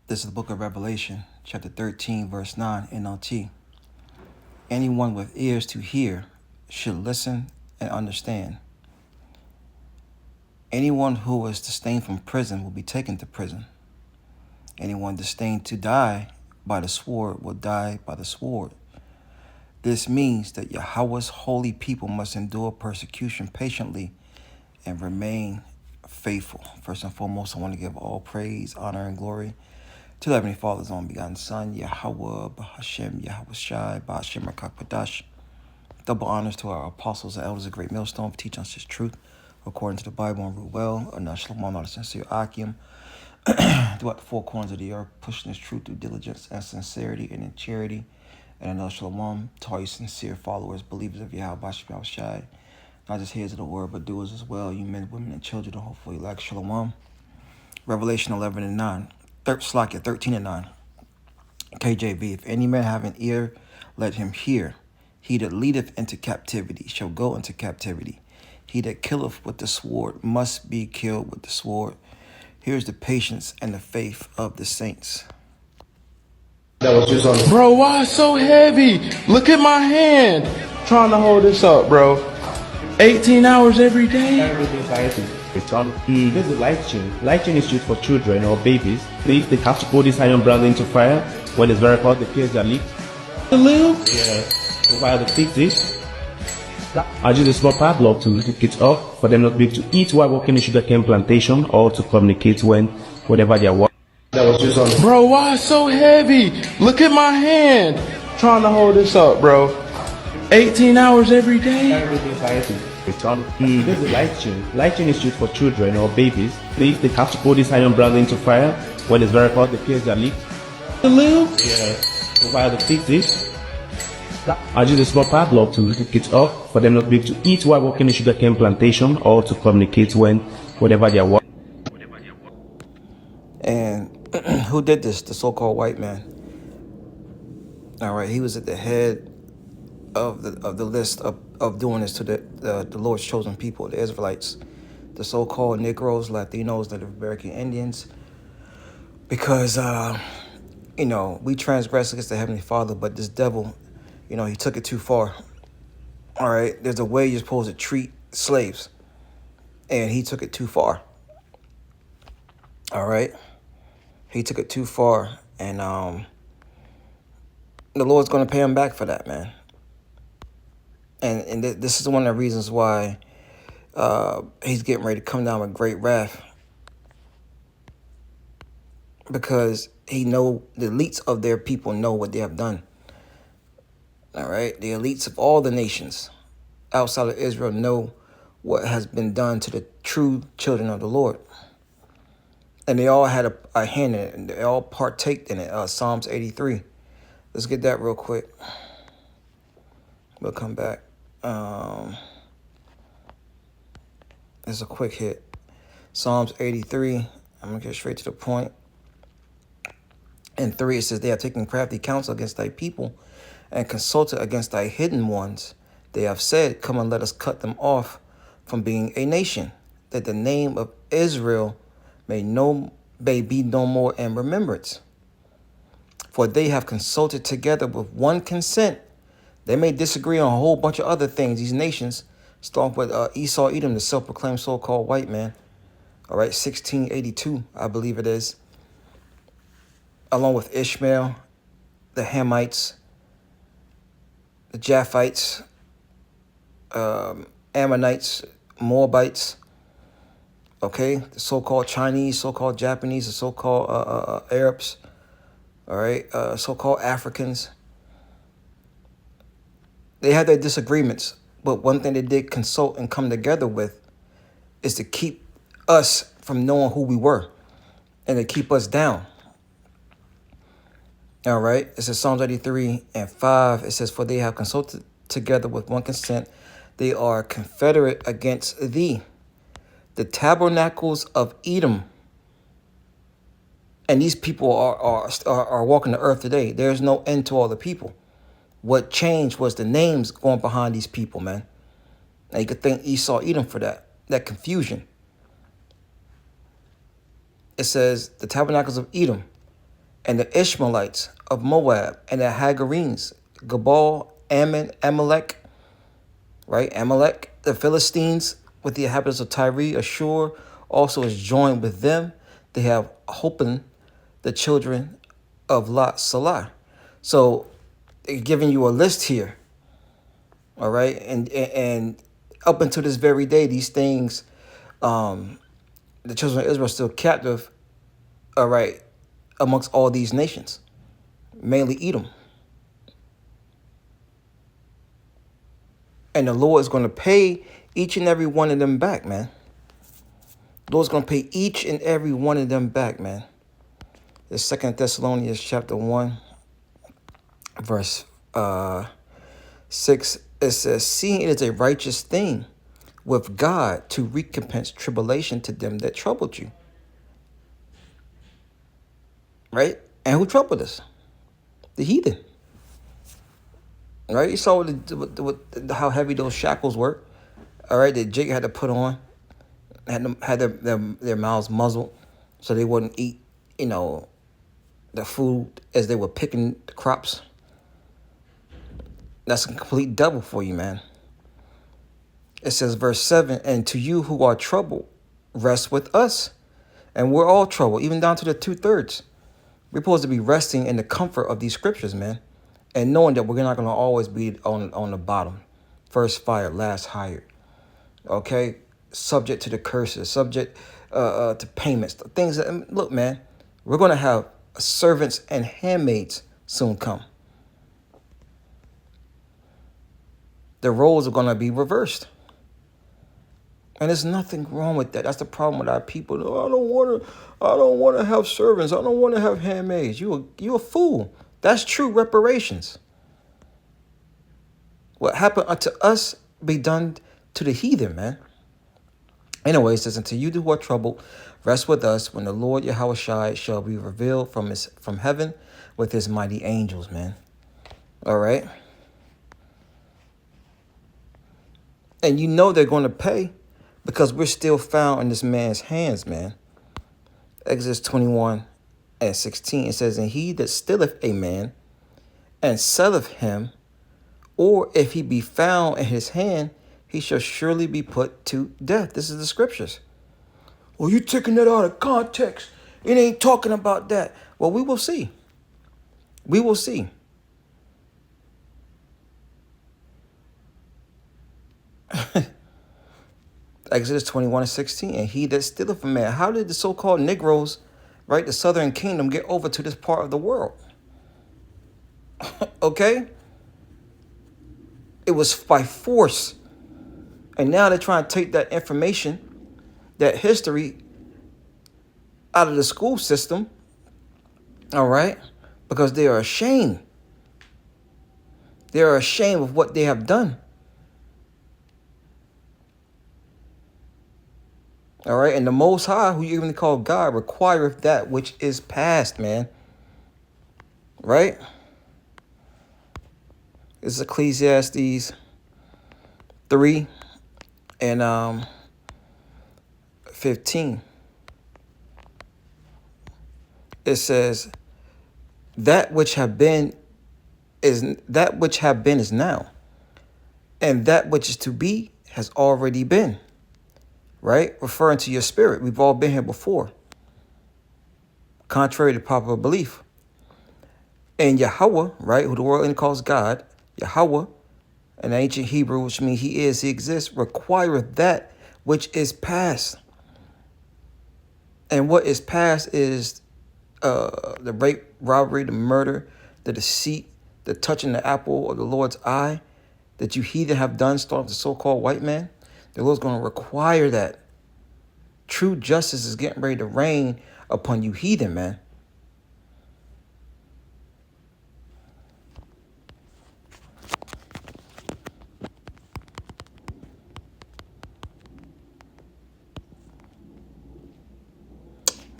This is the book of Revelation, chapter 13, verse 9, NLT. Anyone with ears to hear should listen and understand. Anyone who is disdained from prison will be taken to prison. Anyone disdained to die by the sword will die by the sword. This means that Yahweh's holy people must endure persecution patiently and remain faithful. First and foremost, I want to give all praise, honor, and glory to the Heavenly Father's own begotten Son, Yahweh, Bahashem, Yahweh Shai, Bahashem Rakakpadash. Double honors to our apostles and elders of Great Millstone for teaching us His truth according to the Bible and rule well. Anash Shalom, not a sincere Akim. Throughout the four corners of the earth, pushing His truth through diligence and sincerity and in charity. And Anash Shalom to all you sincere followers, believers of Yahweh, Bahashem, Yahweh Shai. Not just hearers of the word, but doers as well. You men, women, and children, and hopefully like Shalom. Revelation 11 and 9. 13 and 9. KJV, if any man have an ear, let him hear. He that leadeth into captivity shall go into captivity. He that killeth with the sword must be killed with the sword. Here's the patience and the faith of the saints. Bro, why so heavy? Look at my hand. Trying to hold this up, bro. 18 hours every day. This is light chain. Light chain is used for children or babies. They have to put this iron brand into fire. When it's very hot, they pierce their lips. The little? Yeah. So while they fix this, I use a small padlock to hook it off for them not to be able to eat while working in sugarcane plantation or to communicate whenever they are working. Bro, why so heavy? Look at my hand. Trying to hold this up, bro. 18 hours every day. This is light chain. Light chain is used for children or babies. They have to put this iron brand into fire. When it's very hot, they pierce their lips. The little? Yeah. So while they fix this, I use a small padlock to hook it off for them not to be able to eat while working in sugarcane plantation or to communicate whenever they are working. And who did this? The so-called white man. All right, he was at the head of the list of doing this to the Lord's chosen people, the Israelites, the so-called Negroes, Latinos, Native American Indians, because we transgress against the Heavenly Father, but this devil, he took it too far. All right, there's a way you're supposed to treat slaves, and he took it too far. All right, he took it too far, and the Lord's going to pay him back for that, man. And this is one of the reasons why he's getting ready to come down with great wrath, because the elites of their people know what they have done. All right, the elites of all the nations outside of Israel know what has been done to the true children of the Lord, and they all had a hand in it, and they all partaked in it. Psalms 83. Let's get that real quick. We'll come back. It's a quick hit. Psalms 83. I'm going to get straight to the point. In 3, it says, they have taken crafty counsel against thy people and consulted against thy hidden ones. They have said, come and let us cut them off from being a nation, that the name of Israel may be no more in remembrance. For they have consulted together with one consent. They may disagree on a whole bunch of other things, these nations, starting with Esau, Edom, the self-proclaimed so-called white man. All right, 1682, I believe it is. Along with Ishmael, the Hamites, the Japhites, Ammonites, Moabites, okay, the so-called Chinese, so-called Japanese, the so-called Arabs, all right, so-called Africans. They had their disagreements, but one thing they did consult and come together with is to keep us from knowing who we were and to keep us down. All right, it says Psalms 83 and 5. It says, for they have consulted together with one consent. They are confederate against thee, the tabernacles of Edom. And these people are walking the earth today. There's no end to all the people. What changed was the names going behind these people, man. And you could thank Esau, Edom for that confusion. It says the tabernacles of Edom and the Ishmaelites of Moab, and the Hagarenes, Gabal, Ammon, Amalek, right? Amalek, the Philistines with the inhabitants of Tyre, Ashur also is joined with them. They have Hopan, the children of Lot Salah. So they're giving you a list here. All right. And up until this very day, these things, the children of Israel are still captive, all right, amongst all these nations, mainly Edom. And the Lord is going to pay each and every one of them back, man. The Lord's going to pay each and every one of them back, man. The 2 Thessalonians chapter 1, verse 6, it says, seeing it is a righteous thing with God to recompense tribulation to them that troubled you. Right? And who troubled us? The heathen. Right? You saw how heavy those shackles were. All right, that Jacob had to put on, had their mouths muzzled so they wouldn't eat, the food as they were picking the crops. That's a complete double for you, man. It says, verse 7, and to you who are troubled, rest with us. And we're all troubled, even down to the 2/3. We're supposed to be resting in the comfort of these scriptures, man. And knowing that we're not going to always be on the bottom. First fired, last hired. Okay? Subject to the curses, subject to payments. Things that, look, man, we're going to have servants and handmaids soon come. The roles are going to be reversed. And there's nothing wrong with that. That's the problem with our people. No, I don't want to have servants. I don't want to have handmaids. You a fool. That's true reparations. What happened unto us be done to the heathen, man. Anyway, it says, unto you who are troubled, rest with us when the Lord Yahushua shall be revealed from heaven with his mighty angels, man. All right. And you know they're going to pay because we're still found in this man's hands, man. Exodus 21:16, it says, and he that stealeth a man and selleth him, or if he be found in his hand, he shall surely be put to death. This is the scriptures. Well, you taking that out of context. It ain't talking about that. Well, we will see. We will see. Exodus 21:16, and he that stealeth a man. How did the so-called Negroes, right, the Southern Kingdom, get over to this part of the world? Okay? It was by force. And now they're trying to take that information, that history, out of the school system, all right? Because they are ashamed. They are ashamed of what they have done. All right, and the Most High, who you even call God, requireth that which is past, man. Right? It's Ecclesiastes 3 and 15. It says, that which have been is now, and that which is to be has already been. Right? Referring to your spirit. We've all been here before. Contrary to popular belief. And Yahweh, right, who the world calls God, Yahweh, in ancient Hebrew, which means he exists, requireth that which is past. And what is past is the rape, robbery, the murder, the deceit, the touching the apple of the Lord's eye that you heathen have done, starting with the so-called white man. The Lord's going to require that. True justice is getting ready to reign upon you heathen, man.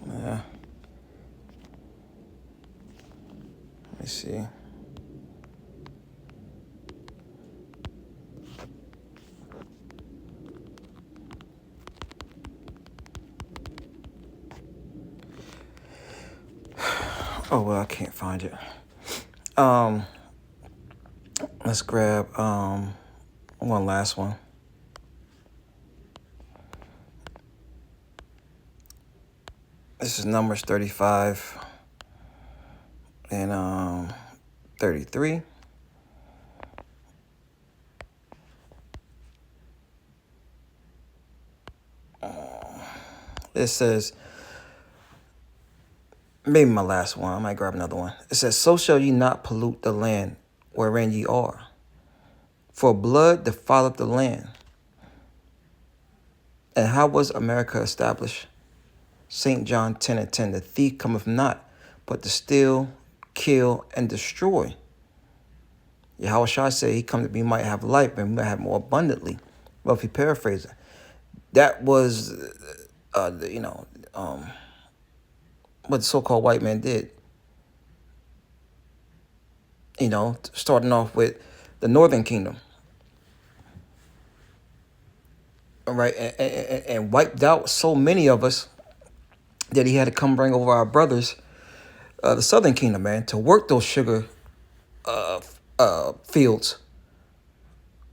Yeah. Let me see. Oh well, I can't find it. Let's grab one last one. This is Numbers 35 and 33. It says, maybe my last one. I might grab another one. It says, so shall ye not pollute the land wherein ye are, for blood defileth the land. And how was America established? St. John 10:10, the thief cometh not, but to steal, kill, and destroy. Yahushua said he come that we might have life and we might have more abundantly. Well, if you paraphrase it, that was, what the so-called white man did. Starting off with the Northern Kingdom, all right, and wiped out so many of us that he had to come bring over our brothers, the Southern Kingdom, man, to work those sugar fields,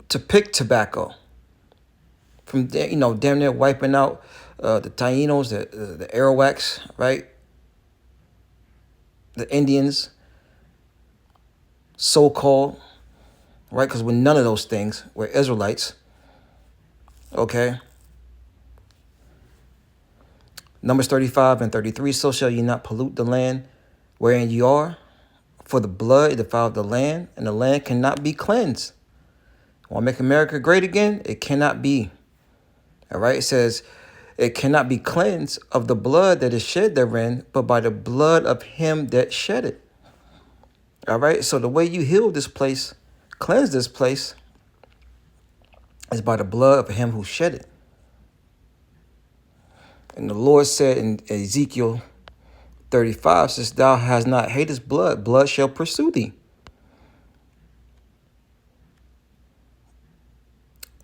to pick tobacco. From there, damn near wiping out the Tainos, the Arawaks, right? The Indians, so-called, right? Because we're none of those things. We're Israelites, okay? Numbers 35 and 33, so shall ye not pollute the land wherein ye are, for the blood defiled the land, and the land cannot be cleansed. Want to make America great again? It cannot be. All right, it says, it cannot be cleansed of the blood that is shed therein, but by the blood of him that shed it. All right, so the way you heal this place, cleanse this place, is by the blood of him who shed it. And the Lord said in Ezekiel 35, says, thou hast not hated blood, blood shall pursue thee.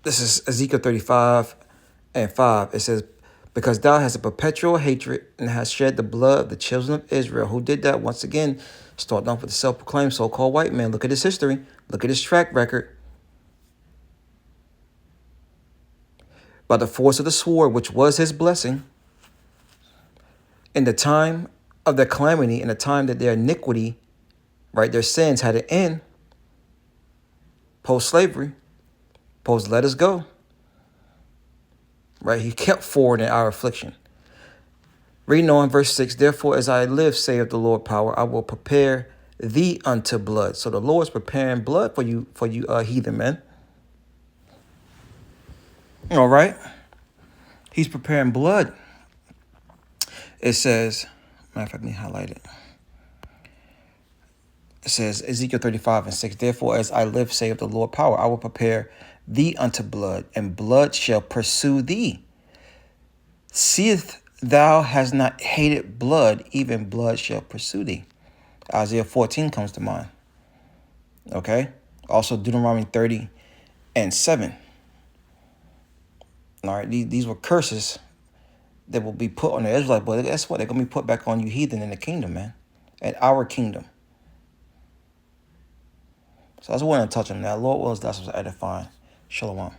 This is Ezekiel 35 and 5. It says, because thou hast a perpetual hatred and hast shed the blood of the children of Israel. Who did that? Once again, starting off with the self-proclaimed so-called white man. Look at his history. Look at his track record. By the force of the sword, which was his blessing, in the time of their calamity, in the time that their iniquity, right, their sins had an end, post-slavery, post-let us go, right, he kept forward in our affliction. Reading on verse 6, therefore, as I live, saith the Lord power, I will prepare thee unto blood. So the Lord's preparing blood for you heathen men. All right. He's preparing blood. It says, matter of fact, let me highlight it. It says, Ezekiel 35 and 6, therefore, as I live, saith the Lord power, I will prepare thee unto blood, and blood shall pursue thee. Seeth thou hast not hated blood, even blood shall pursue thee. Isaiah 14 comes to mind. Okay? Also Deuteronomy 30 and 7. All right, these were curses that will be put on the Israelites, but guess what? They're going to be put back on you heathen in the kingdom, man. And our kingdom. So I just want to touch on that. Lord wills, that's what's edifying. Shalom.